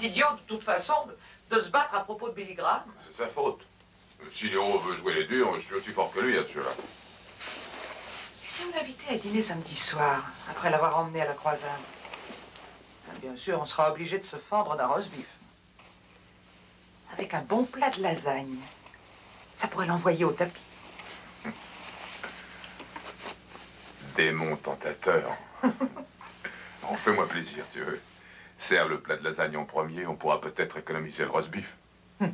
idiot, de toute façon, de se battre à propos de Billy Graham. C'est sa faute. Si Léo veut jouer les durs, je suis aussi fort que lui à cela. Si on l'invitait à dîner samedi soir, après l'avoir emmené à la croisade, bien sûr, on sera obligé de se fendre d'un roast beef. Avec un bon plat de lasagne. Ça pourrait l'envoyer au tapis. Démon tentateur. Bon, fais-moi plaisir, tu veux. Serre le plat de lasagne en premier, on pourra peut-être économiser le roast beef. Hé,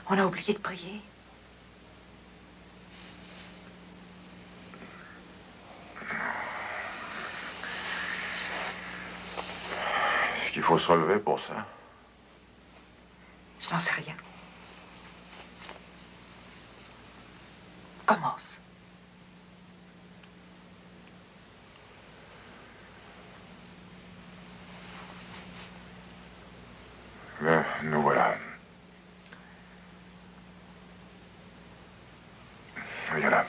on a oublié de prier. Est-ce qu'il faut se relever pour ça? Je n'en sais rien. Commence. Nous voilà. Viens là.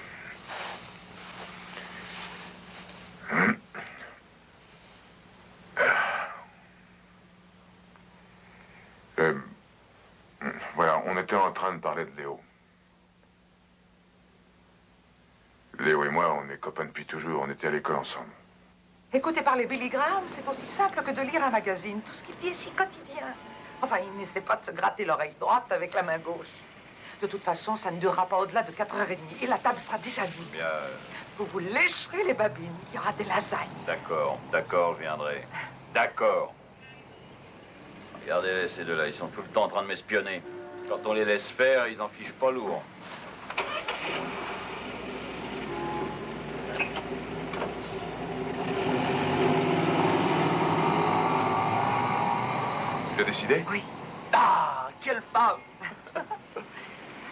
Voilà, on était en train de parler de Léo. Léo et moi, on est copains depuis toujours, on était à l'école ensemble. Écouter parler Billy Graham, c'est aussi simple que de lire un magazine. Tout ce qu'il dit est si quotidien. Enfin, il n'essaie pas de se gratter l'oreille droite avec la main gauche. De toute façon, ça ne durera pas au-delà de 4h30 et la table sera déjà mise. Bien. Vous vous lécherez les babines, il y aura des lasagnes. D'accord, d'accord, je viendrai. D'accord. Regardez-les, ces deux-là, ils sont tout le temps en train de m'espionner. Quand on les laisse faire, ils en fichent pas lourd. Tu l'as décidé? Oui. Ah, quelle femme!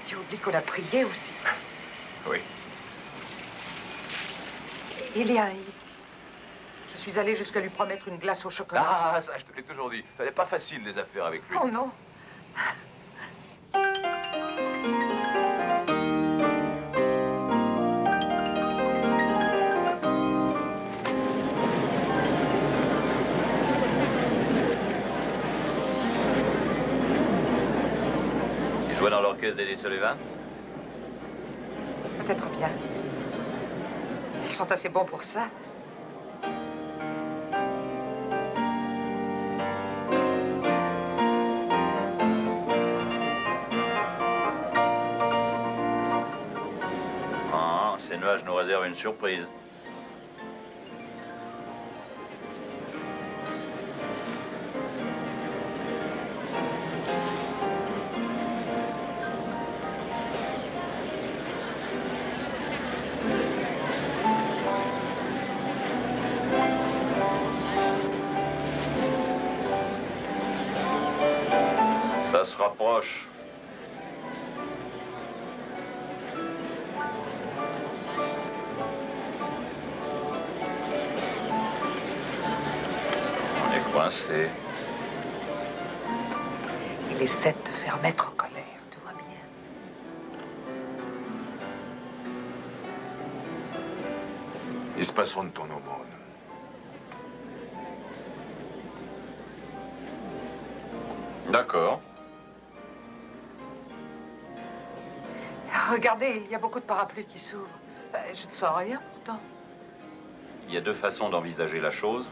Tu oublies qu'on a prié aussi. Oui. Il y a un hic. Je suis allée jusqu'à lui promettre une glace au chocolat. Ah, ça, je te l'ai toujours dit. Ça n'est pas facile, les affaires avec lui. Oh non. Il jouait dans l'orchestre d'Eddie Sullivan? Peut-être bien. Ils sont assez bons pour ça. Ah, ces nuages nous réservent une surprise. Ça se rapproche. On est coincé. Il essaie de te faire mettre en colère, tout va bien. Ils se passeront de ton aumône. D'accord. Regardez, il y a beaucoup de parapluies qui s'ouvrent. Je ne sens rien pourtant. Il y a deux façons d'envisager la chose.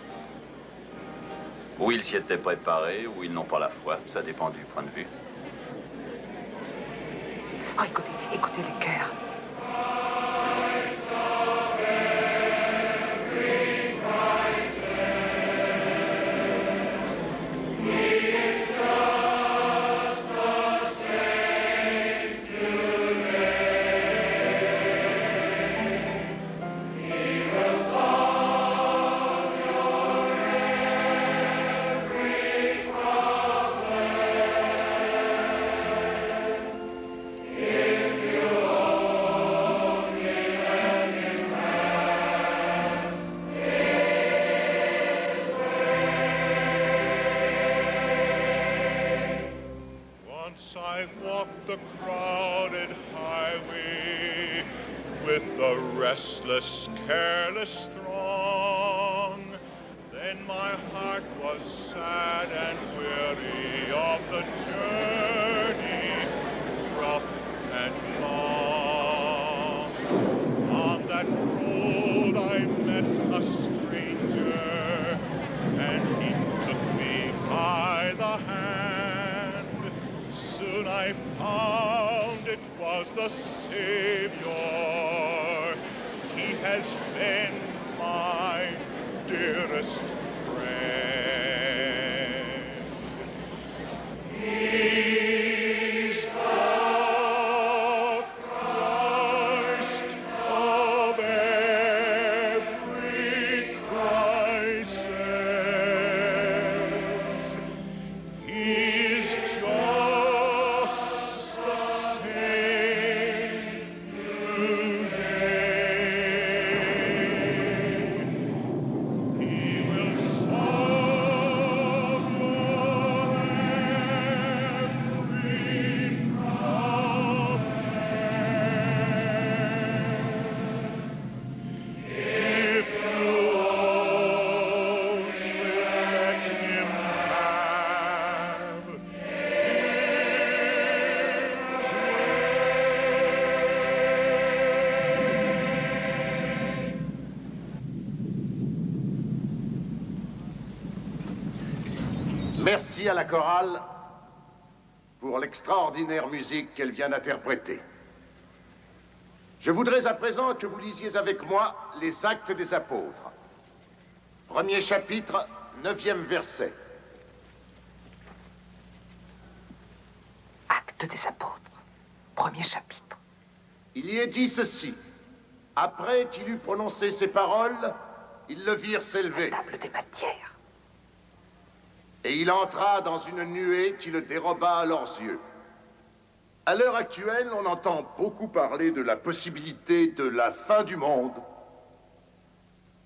Ou ils s'y étaient préparés, ou ils n'ont pas la foi. Ça dépend du point de vue. Oh, écoutez, écoutez les chœurs. restless, careless throng. Then my heart was sad and weary of the journey, rough and long. On that road I met a stranger, and he took me by the hand. Soon I found it was the Savior. He has been my dearest friend. He's the Christ of every crisis. He's just the same today. He will solve your every problem. If you only let him have his Merci à la chorale pour l'extraordinaire musique qu'elle vient d'interpréter. Je voudrais à présent que vous lisiez avec moi les Actes des Apôtres. Premier chapitre, 9e verset. Actes des apôtres, premier chapitre. Il y est dit ceci. Après qu'il eut prononcé ces paroles, ils le virent s'élever. Table des matières. Et il entra dans une nuée qui le déroba à leurs yeux. À l'heure actuelle, on entend beaucoup parler de la possibilité de la fin du monde.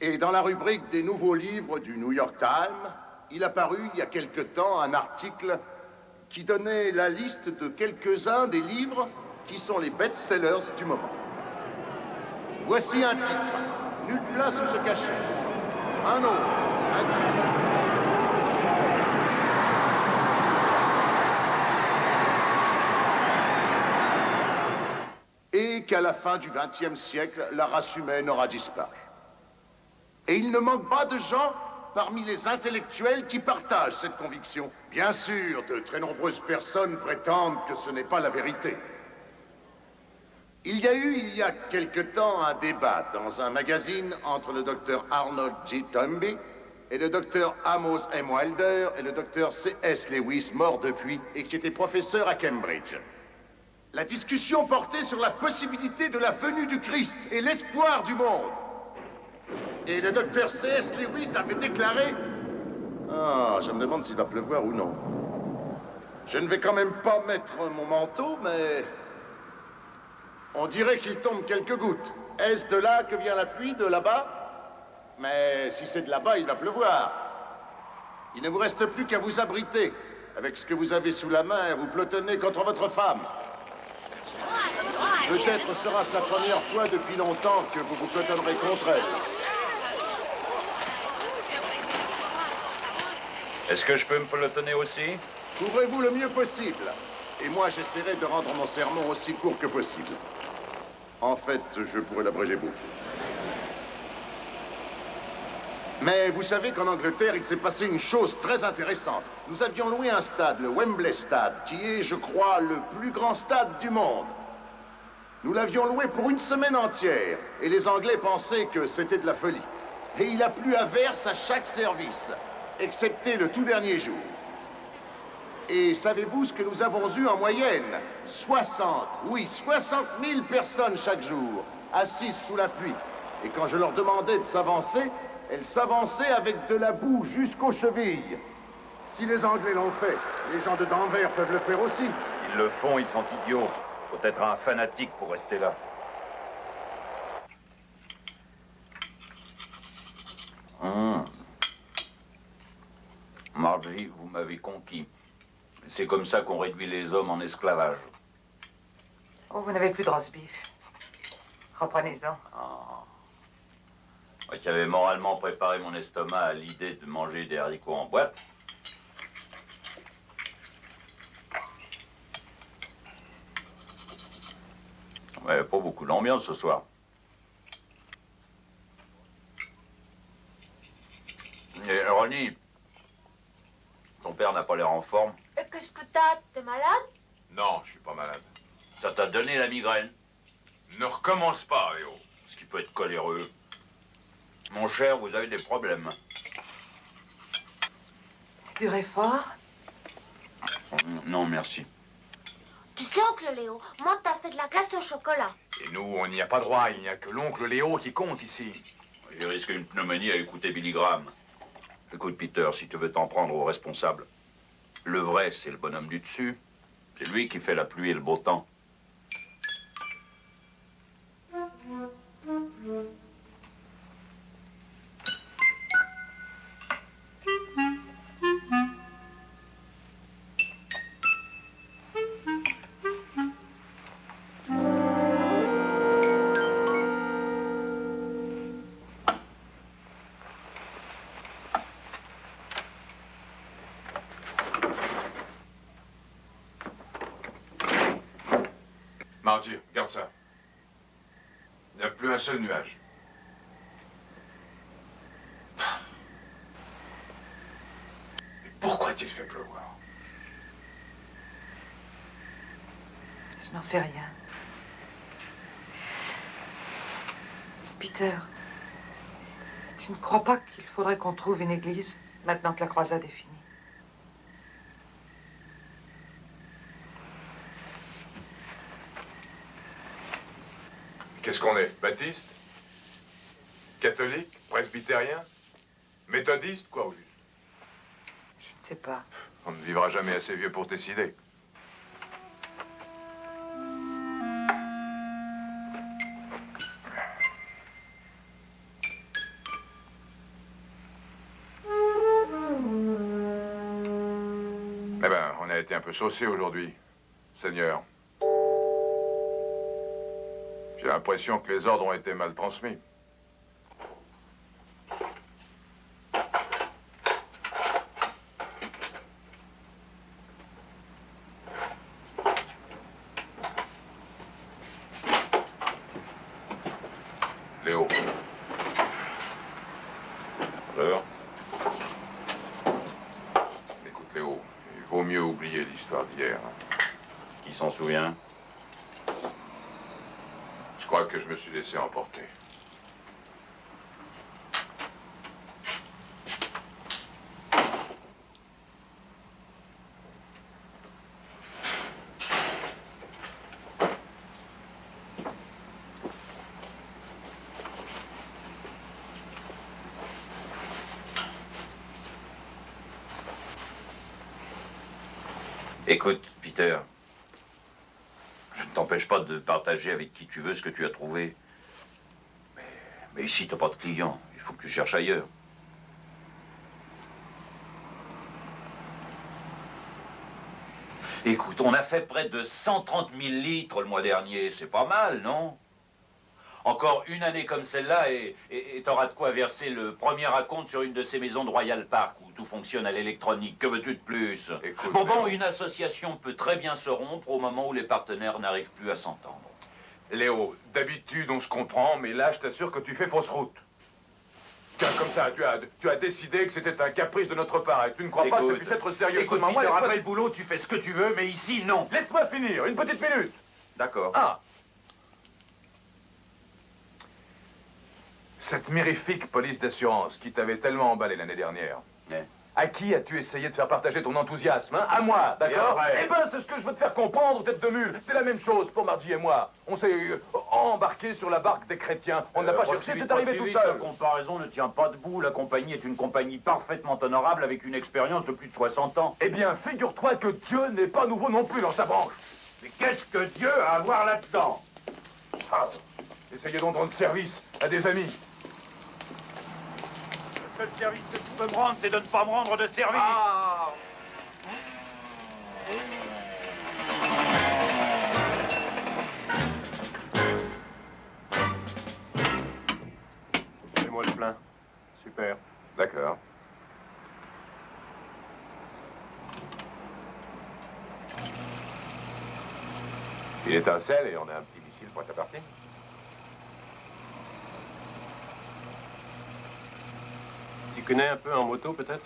Et dans la rubrique des nouveaux livres du New York Times, il a paru il y a quelque temps un article qui donnait la liste de quelques-uns des livres qui sont les best-sellers du moment. Voici un titre, Nulle place où se cacher. Un autre, Adieu. Et qu'à la fin du XXe siècle, la race humaine aura disparu. Et il ne manque pas de gens parmi les intellectuels qui partagent cette conviction. Bien sûr, de très nombreuses personnes prétendent que ce n'est pas la vérité. Il y a eu, il y a quelque temps, un débat dans un magazine entre le docteur Arnold G. Toynbee et le docteur Amos M. Wilder et le docteur C.S. Lewis, mort depuis, et qui était professeur à Cambridge. La discussion portait sur la possibilité de la venue du Christ et l'espoir du monde. Et le docteur C.S. Lewis avait déclaré « Ah, je me demande s'il va pleuvoir ou non. Je ne vais quand même pas mettre mon manteau, mais on dirait qu'il tombe quelques gouttes. Est-ce de là que vient la pluie, de là-bas? Mais si c'est de là-bas, il va pleuvoir. Il ne vous reste plus qu'à vous abriter avec ce que vous avez sous la main et vous pelotonner contre votre femme. Peut-être sera-ce la première fois depuis longtemps que vous vous pelotonnerez contre elle. Est-ce que je peux me pelotonner aussi? Couvrez-vous le mieux possible. Et moi, j'essaierai de rendre mon sermon aussi court que possible. En fait, je pourrais l'abréger beaucoup. Mais vous savez qu'en Angleterre, il s'est passé une chose très intéressante. Nous avions loué un stade, le Wembley Stade, qui est, je crois, le plus grand stade du monde. Nous l'avions loué pour une semaine entière, et les Anglais pensaient que c'était de la folie. Et il a plu à verse à chaque service, excepté le tout dernier jour. Et savez-vous ce que nous avons eu en moyenne? 60 000 personnes chaque jour, assises sous la pluie. Et quand je leur demandais de s'avancer, elles s'avançaient avec de la boue jusqu'aux chevilles. Si les Anglais l'ont fait, les gens de Denver peuvent le faire aussi. Ils le font, ils sont idiots. Faut être un fanatique pour rester là. Margie, vous m'avez conquis. C'est comme ça qu'on réduit les hommes en esclavage. Oh, vous n'avez plus de roast beef. Reprenez-en. Ah. Moi qui avais moralement préparé mon estomac à l'idée de manger des haricots en boîte. Ouais, pas beaucoup d'ambiance ce soir. Et Ronnie, ton père n'a pas l'air en forme. Et qu'est-ce que t'as? T'es malade? Non, je suis pas malade. Ça t'a donné la migraine, Ne recommence pas, Léo. ce qui peut être coléreux. Mon cher, vous avez des problèmes. Du réfort? Non, merci. Tu sais, oncle Léo, moi t'as fait de la glace au chocolat. Et nous, on n'y a pas droit. Il n'y a que l'oncle Léo qui compte ici. Il risque une pneumonie à écouter Billy Graham. Écoute, Peter, si tu veux t'en prendre aux responsables, le vrai, c'est le bonhomme du dessus. C'est lui qui fait la pluie et le beau temps. Margie, regarde ça. Il n'y a plus un seul nuage. Mais pourquoi a-t-il fait pleuvoir? Je n'en sais rien. Peter, tu ne crois pas qu'il faudrait qu'on trouve une église maintenant que la croisade est finie? Qu'est-ce qu'on est? Baptiste? Catholique? Presbytérien? Méthodiste? Quoi au juste? Je ne sais pas. On ne vivra jamais assez vieux pour se décider. Eh ben, on a été un peu saucés aujourd'hui, Seigneur. J'ai l'impression que les ordres ont été mal transmis. Léo. Bonjour. Écoute, Léo, il vaut mieux oublier l'histoire d'hier. Qui s'en souvient? Je crois que je me suis laissé emporter. Écoute, Peter, je ne t'empêche pas de partager avec qui tu veux ce que tu as trouvé. Mais ici, t'as pas de clients. Il faut que tu cherches ailleurs. Écoute, on a fait près de 130 000 litres le mois dernier. C'est pas mal, non? Encore une année comme celle-là et t'auras de quoi verser le premier acompte sur une de ces maisons de Royal Park où tout fonctionne à l'électronique. Que veux-tu de plus? Écoute, Bon, Léo. une association peut très bien se rompre au moment où les partenaires n'arrivent plus à s'entendre. Léo, d'habitude, on se comprend, mais là, je t'assure que tu fais fausse route. Tiens, comme ça, tu as décidé que c'était un caprice de notre part et tu ne crois pas que ça puisse être sérieux. Écoute, Seulement, moi, Peter, laisse-moi- après le boulot, tu fais ce que tu veux, mais ici, non. Laisse-moi finir, une petite minute. D'accord. Ah. Cette mirifique police d'assurance qui t'avait tellement emballé l'année dernière. Ouais. À qui as-tu essayé de faire partager ton enthousiasme, hein? À moi, d'accord? Et après? Eh ben, c'est ce que je veux te faire comprendre, tête de mule. C'est la même chose pour Margie et moi. On s'est embarqués sur la barque des chrétiens. On n'a pas cherché, c'est arrivé tout La seul. comparaison ne tient pas debout. La compagnie est une compagnie parfaitement honorable avec une expérience de plus de 60 ans. Eh bien, figure-toi que Dieu n'est pas nouveau non plus dans sa branche. Mais qu'est-ce que Dieu a à voir là-dedans? Ah, essayez donc de rendre service à des amis. Le seul service que tu peux me rendre, c'est de ne pas me rendre de service. Donnez-moi le plein. Super. D'accord. Il étincelle et on a un petit missile prêt à partir. Tu connais un peu en moto, peut-être?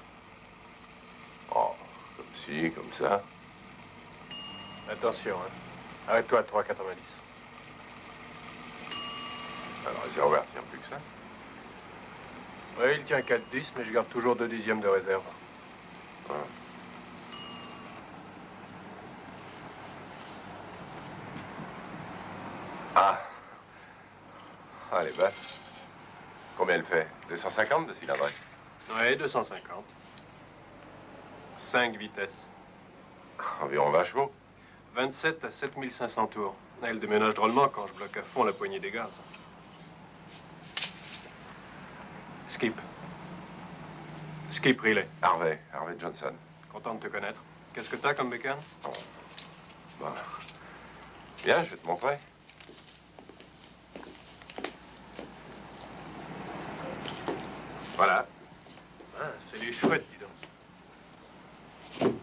Oh, comme ci, comme ça. Attention, hein. Arrête-toi à 3,90. Alors, le réservoir tient plus que ça. Oui, il tient 4,10, mais je garde toujours 2 dixièmes de réserve. Ouais. Ah. Ah, elle est belle. Combien elle fait? 250 de cylindrée? Oui, 250. 5 vitesses. Environ 20 chevaux. 27 à 7500 tours. Elle déménage drôlement quand je bloque à fond la poignée des gaz. Skip. Skip Riley. Harvey Johnson. Content de te connaître. Qu'est-ce que t'as comme bécane? Bon. Bon. Bien, je vais te montrer. Voilà. Ah, c'est les chouettes, dis donc.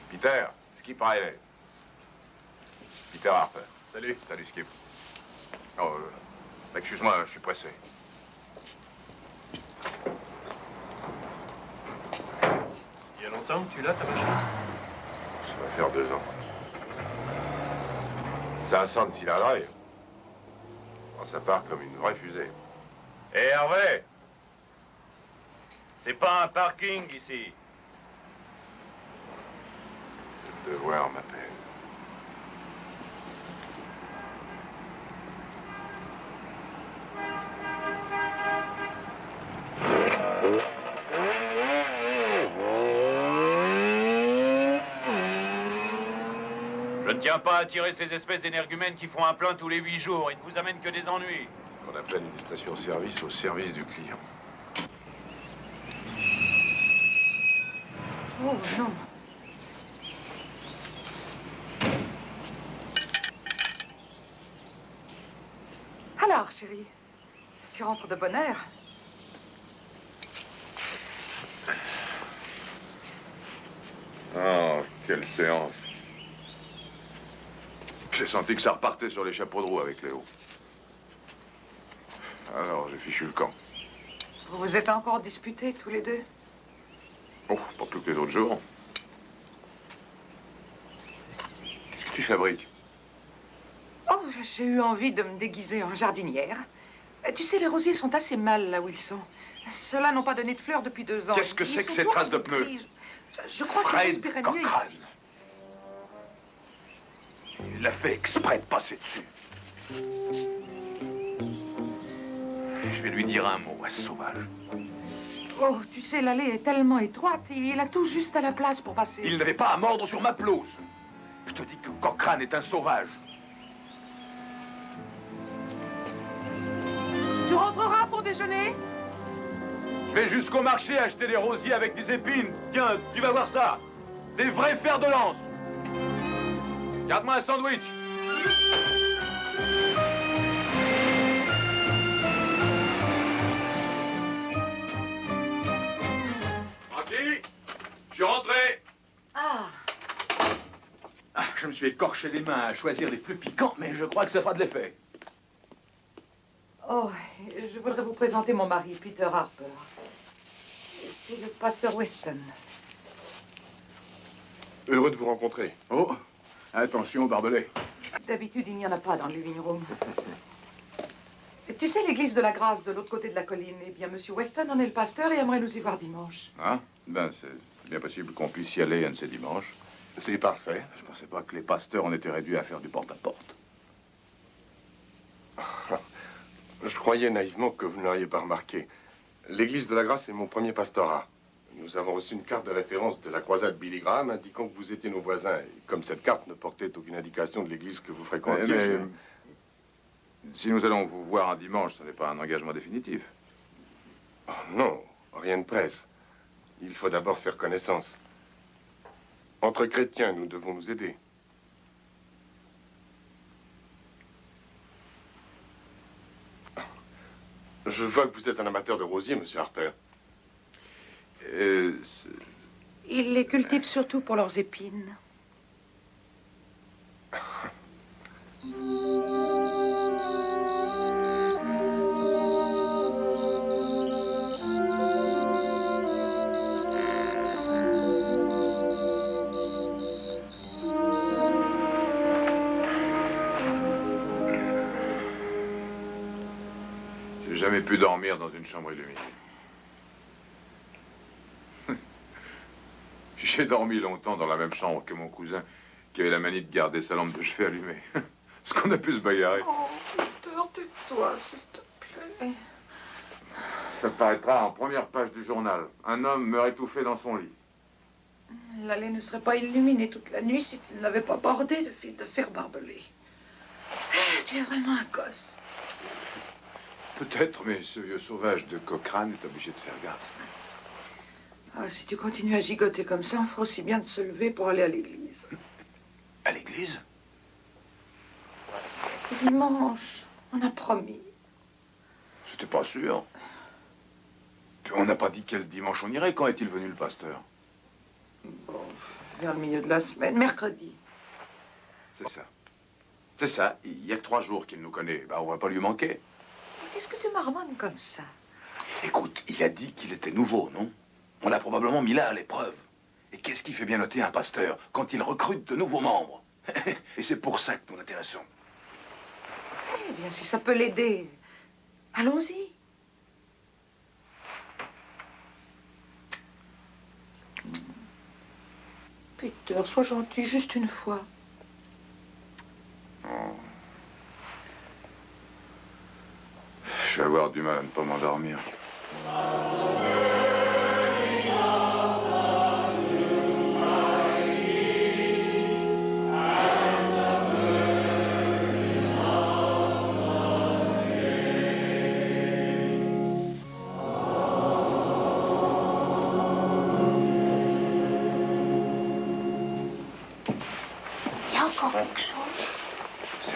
Peter, Skip Riley. Peter Harper. Salut. Salut, Skip. Oh, excuse-moi, je suis pressé. Il y a longtemps que tu l'as, ta machine? Ça va faire 2 ans. 500 de cylindrée. Bon, ça part comme une vraie fusée. Hé, Hervé! C'est pas un parking, ici. Le devoir m'appelle. Je ne tiens pas à tirer ces espèces d'énergumènes qui font un plein tous les 8 jours. Ils ne vous amènent que des ennuis. On appelle une station-service au service du client. Oh, non. Alors, chérie, tu rentres de bonne heure. Oh, quelle séance. J'ai senti que ça repartait sur les chapeaux de roue avec Léo. Alors, j'ai fichu le camp. Vous vous êtes encore disputés, tous les deux? Oh, pas plus que les autres jours. Qu'est-ce que tu fabriques? Oh, j'ai eu envie de me déguiser en jardinière. Tu sais, les rosiers sont assez mal là où ils sont. Ceux-là n'ont pas donné de fleurs depuis 2 ans. Qu'est-ce que Ils c'est que sont ces tout traces de rabougris. pneus? Je crois qu'ils Fred respiraient mieux Cochrane. ici. Il l'a fait exprès de passer dessus. Je vais lui dire un mot à ce sauvage. Oh, tu sais, l'allée est tellement étroite. Il a tout juste à la place pour passer. Il n'avait pas à mordre sur ma pelouse. Je te dis que Cochrane est un sauvage. Tu rentreras pour déjeuner? Je vais jusqu'au marché acheter des rosiers avec des épines. Tiens, tu vas voir ça. Des vrais fers de lance. Garde-moi un sandwich. Tranquille. Je suis rentré. Ah, Ah, je me suis écorché les mains à choisir les plus piquants, mais je crois que ça fera de l'effet. oh, je voudrais vous présenter mon mari, Peter Harper. C'est le pasteur Weston. Heureux de vous rencontrer. Oh, attention, barbelé. D'habitude, il n'y en a pas dans le living room. Tu sais, l'église de la Grâce de l'autre côté de la colline, eh bien, Monsieur Weston en est le pasteur et aimerait nous y voir dimanche. Ah, ben, c'est bien possible qu'on puisse y aller un de ces dimanches. C'est parfait. Je pensais pas que les pasteurs en étaient réduits à faire du porte-à-porte. Je croyais naïvement que vous ne l'auriez pas remarqué. L'église de la Grâce est mon premier pastorat. Nous avons reçu une carte de référence de la croisade Billy Graham indiquant que vous étiez nos voisins. Et comme cette carte ne portait aucune indication de l'église que vous fréquentiez, Mais si nous allons vous voir un dimanche, ce n'est pas un engagement définitif. Oh, non, rien de presse. Il faut d'abord faire connaissance. Entre chrétiens, nous devons nous aider. Je vois que vous êtes un amateur de rosiers, monsieur Harper. Ils les cultivent surtout pour leurs épines. J'ai jamais pu dormir dans une chambre illuminée. J'ai dormi longtemps dans la même chambre que mon cousin, qui avait la manie de garder sa lampe de chevet allumée. Parce qu'on a pu se bagarrer. Oh, Peter, tais-toi, s'il te plaît. Ça paraîtra en première page du journal. Un homme meurt étouffé dans son lit. L'allée ne serait pas illuminée toute la nuit si tu ne l'avais pas bordée de fils de fer barbelés. Tu es vraiment un gosse. Peut-être, mais ce vieux sauvage de Cochrane est obligé de faire gaffe. Ah, si tu continues à gigoter comme ça, on fera aussi bien de se lever pour aller à l'église. À l'église? C'est dimanche. On a promis. C'était pas sûr. Puis on n'a pas dit quel dimanche on irait. Quand est-il venu, le pasteur? Bon, vers le milieu de la semaine, mercredi. C'est ça. C'est ça. Il y a que 3 jours qu'il nous connaît. Bah, on va pas lui manquer. Mais qu'est-ce que tu marmonnes comme ça? Écoute, il a dit qu'il était nouveau, non? On l'a probablement mis là à l'épreuve. Et qu'est-ce qui fait bien noter un pasteur quand il recrute de nouveaux membres? Et c'est pour ça que nous l'intéressons. Eh bien, si ça peut l'aider, allons-y. Peter, sois gentil, juste une fois. Je vais avoir du mal à ne pas m'endormir. Il y a encore quelque chose. C'est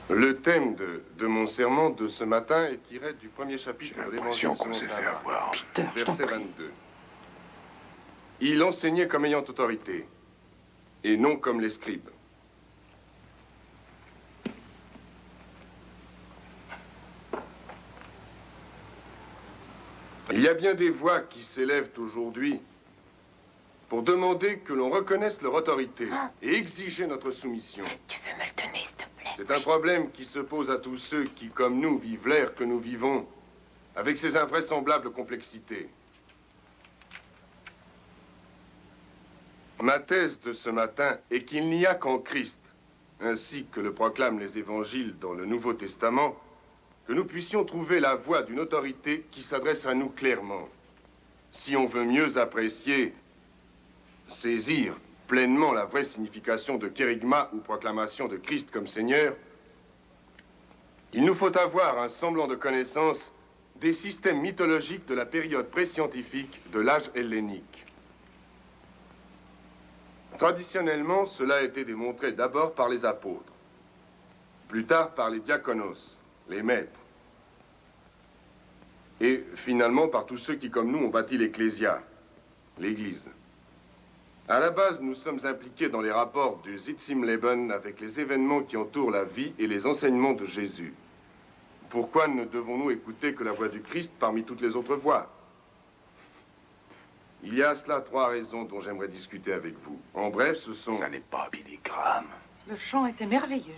Le thème de mon sermon de ce matin est tiré du premier chapitre J'ai de l'impression l'Évangile qu'on selon s'est saint fait Marc, avoir. Peter, je t'en verset prie. 22. Il enseignait comme ayant autorité, et non comme les scribes. Il y a bien des voix qui s'élèvent aujourd'hui pour demander que l'on reconnaisse leur autorité et exiger notre soumission. Tu veux me le donner, s'il te plaît? C'est un problème qui se pose à tous ceux qui, comme nous, vivent l'ère que nous vivons, avec ses invraisemblables complexités. Ma thèse de ce matin est qu'il n'y a qu'en Christ, ainsi que le proclament les évangiles dans le Nouveau Testament, que nous puissions trouver la voie d'une autorité qui s'adresse à nous clairement. Si on veut mieux apprécier, saisir pleinement la vraie signification de kérygma ou proclamation de Christ comme Seigneur, il nous faut avoir un semblant de connaissance des systèmes mythologiques de la période pré-scientifique de l'âge hellénique. Traditionnellement, cela a été démontré d'abord par les apôtres, plus tard par les diaconos, les maîtres, et finalement par tous ceux qui, comme nous, ont bâti l'Ecclésia, l'Église. À la base, nous sommes impliqués dans les rapports du Sitzimleben avec les événements qui entourent la vie et les enseignements de Jésus. Pourquoi ne devons-nous écouter que la voix du Christ parmi toutes les autres voix? Il y a à cela 3 raisons dont j'aimerais discuter avec vous. En bref, ce sont... Ça n'est pas Billy Graham. Le chant était merveilleux.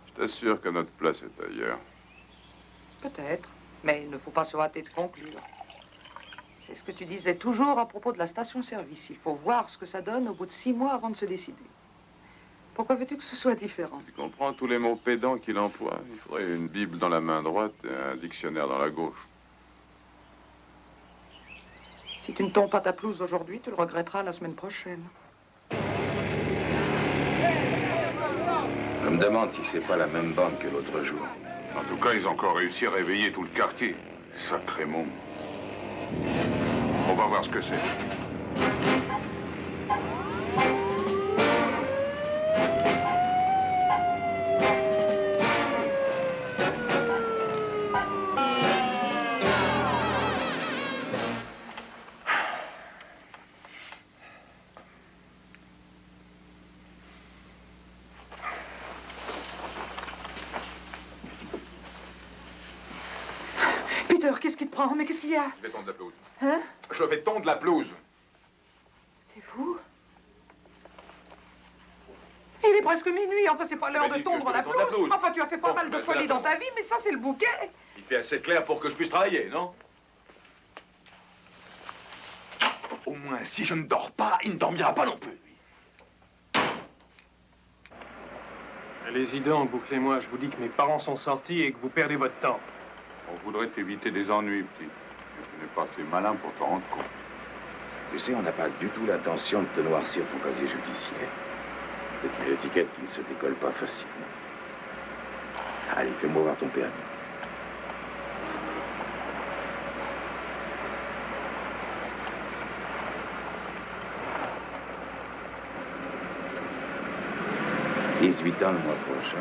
Je t'assure que notre place est ailleurs. Peut-être, mais il ne faut pas se hâter de conclure. C'est ce que tu disais toujours à propos de la station-service. Il faut voir ce que ça donne au bout de 6 mois avant de se décider. Pourquoi veux-tu que ce soit différent? Tu comprends tous les mots pédants qu'il emploie? Il faudrait une Bible dans la main droite et un dictionnaire dans la gauche. Si tu ne tombes pas ta pelouse aujourd'hui, tu le regretteras la semaine prochaine. Je me demande si c'est pas la même bande que l'autre jour. En tout cas, ils ont encore réussi à réveiller tout le quartier. Sacré monde. On va voir ce que c'est. Peter, qu'est-ce qui te prend? Mais qu'est-ce qu'il y a? Je vais tondre la pelouse. Hein? Je vais tondre la pelouse. C'est fou. Il est presque minuit, enfin c'est pas l'heure de tondre la pelouse. Enfin tu as fait pas mal de folies dans ta vie, mais ça c'est le bouquet. Il fait assez clair pour que je puisse travailler, non? Au moins, si je ne dors pas, il ne dormira pas non plus, lui. Allez-y donc, bouclez-moi. Je vous dis que mes parents sont sortis et que vous perdez votre temps. On voudrait t'éviter des ennuis, petit. Mais tu n'es pas assez malin pour t'en rendre compte. Tu sais, on n'a pas du tout l'intention de te noircir ton casier judiciaire. C'est une étiquette qui ne se décolle pas facilement. Allez, fais-moi voir ton permis. « 18 ans le mois prochain.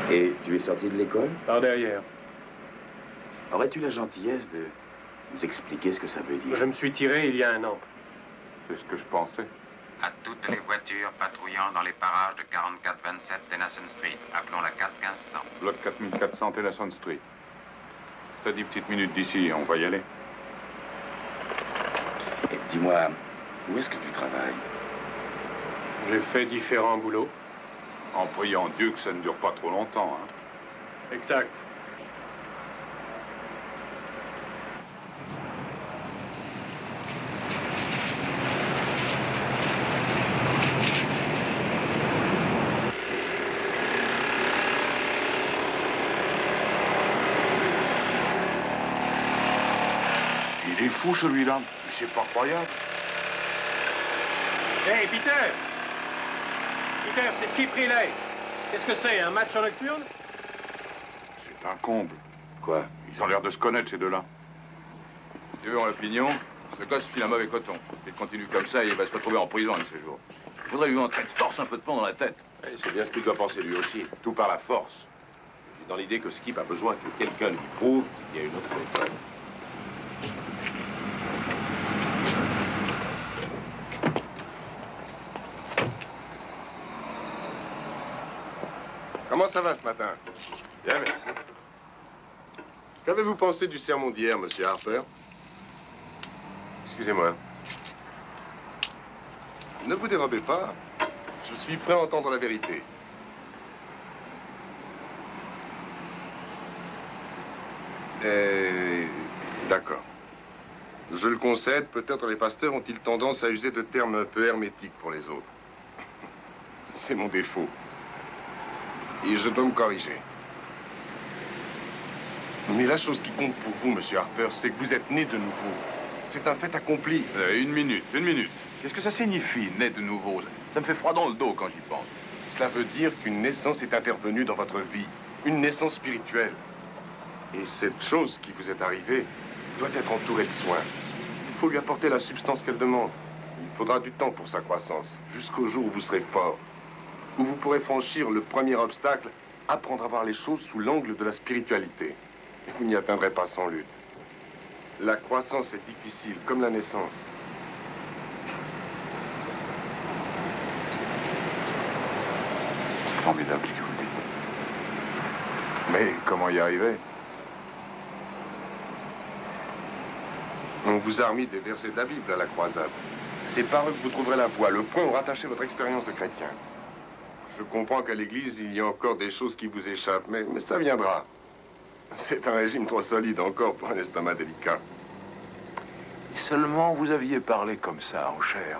Et tu es sorti de l'école? Par derrière. Aurais-tu la gentillesse de nous expliquer ce que ça veut dire? Je me suis tiré il y a un an. C'est ce que je pensais. À toutes les voitures patrouillant dans les parages de 4427 Tennyson Street. Appelons la 41500. Bloc 4400 Tennyson Street. T'as 10 petites minutes d'ici, on va y aller. Et dis-moi, où est-ce que tu travailles? J'ai fait différents boulots. En priant Dieu que ça ne dure pas trop longtemps, hein. Exact. Il est fou, celui-là. Mais c'est pas croyable. Hey, Peter! Peter, c'est Skip Relay. Qu'est-ce que c'est, un match en nocturne? C'est un comble. Quoi? Ils ont l'air de se connaître, ces deux-là. Si tu veux mon opinion, ce gosse file un mauvais coton. S'il continue comme ça, il va se retrouver en prison un de ces jours. Il faudrait lui entrer de force un peu de plomb dans la tête. C'est bien ce qu'il doit penser lui aussi. Tout par la force. J'ai dans l'idée que Skip a besoin que quelqu'un lui prouve qu'il y a une autre méthode. Comment ça va ce matin? Bien, merci. Qu'avez-vous pensé du sermon d'hier, monsieur Harper? Excusez-moi. Ne vous dérobez pas. Je suis prêt à entendre la vérité. D'accord. Je le concède, peut-être les pasteurs ont-ils tendance à user de termes un peu hermétiques pour les autres. C'est mon défaut. Et je dois me corriger. Mais la chose qui compte pour vous, monsieur Harper, c'est que vous êtes né de nouveau. C'est un fait accompli. Une minute. Qu'est-ce que ça signifie, né de nouveau? Ça me fait froid dans le dos quand j'y pense. Cela veut dire qu'une naissance est intervenue dans votre vie. Une naissance spirituelle. Et cette chose qui vous est arrivée doit être entourée de soins. Il faut lui apporter la substance qu'elle demande. Il faudra du temps pour sa croissance, jusqu'au jour où vous serez fort. Où vous pourrez franchir le premier obstacle, apprendre à voir les choses sous l'angle de la spiritualité. Et vous n'y atteindrez pas sans lutte. La croissance est difficile, comme la naissance. C'est formidable ce que vous dites. Mais comment y arriver? On vous a remis des versets de la Bible à la croisade. C'est par eux que vous trouverez la voie, le point où rattacher votre expérience de chrétien. Je comprends qu'à l'Église, il y a encore des choses qui vous échappent, mais ça viendra. C'est un régime trop solide encore pour un estomac délicat. Si seulement vous aviez parlé comme ça, en chair.